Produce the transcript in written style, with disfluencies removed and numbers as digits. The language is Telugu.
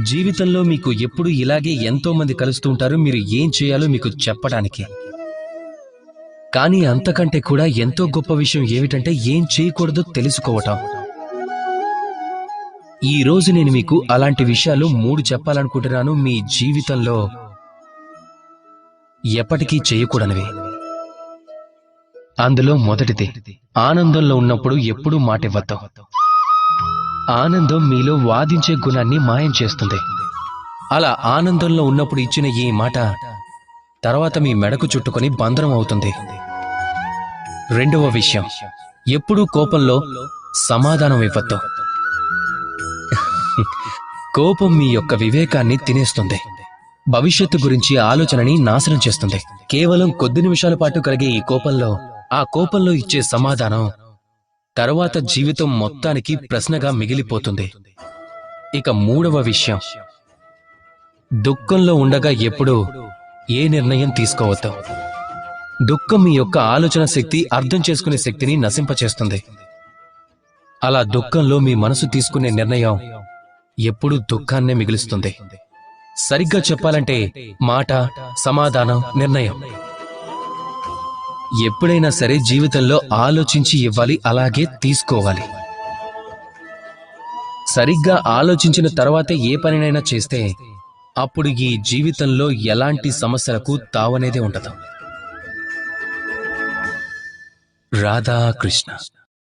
జీవితంలో మీకు ఎప్పుడు ఇలాగే ఎంతో మంది కలుస్తూ ఉంటారు, మీరు ఏం చేయాలో మీకు చెప్పడానికి. కానీ అంతకంటే కూడా ఎంతో గొప్ప విషయం ఏమిటంటే ఏం చేయకూడదో తెలుసుకోవటం. ఈ రోజు నేను మీకు అలాంటి విషయాలు 3 చెప్పాలనుకుంటున్నాను, మీ జీవితంలో ఎప్పటికీ చేయకూడనివి. అందులో మొదటిది, ఆనందంలో ఉన్నప్పుడు ఎప్పుడూ మాటివ్వద్దు. ఆనందం మీలో వాదించే గుణాన్ని మాయం చేస్తుంది. అలా ఆనందంలో ఉన్నప్పుడు ఇచ్చిన ఈ మాట తర్వాత మీ మెడకు చుట్టుకొని బంధనం అవుతుంది. రెండవ విషయం, ఎప్పుడూ కోపంలో సమాధానం ఇవ్వద్దు. కోపం మీ యొక్క వివేకాన్ని తినేస్తుంది, భవిష్యత్తు గురించి ఆలోచనని నాశనం చేస్తుంది. కేవలం కొద్ది నిమిషాల పాటు కలిగే ఈ కోపంలో, ఆ కోపంలో ఇచ్చే సమాధానం తర్వాత జీవితం మొత్తానికి ప్రశ్నగా మిగిలిపోతుంది. ఇక మూడవ విషయం, దుఃఖంలో ఉండగా ఎప్పుడూ ఏ నిర్ణయం తీసుకోవద్దు. దుఃఖం మీ యొక్క ఆలోచన శక్తి, అర్థం చేసుకునే శక్తిని నశింపచేస్తుంది. అలా దుఃఖంలో మీ మనసు తీసుకునే నిర్ణయం ఎప్పుడూ దుఃఖాన్నే మిగులుస్తుంది. సరిగ్గా చెప్పాలంటే మాట, సమాధానం, నిర్ణయం ఎప్పుడైనా సరే జీవితంలో ఆలోచించి ఇవ్వాలి, అలాగే తీసుకోవాలి. సరిగ్గా ఆలోచించిన తర్వాతే ఏ పనినైనా చేస్తే అప్పుడు ఈ జీవితంలో ఎలాంటి సమస్యలకు తావనేదే ఉండదు. రాధాకృష్ణ.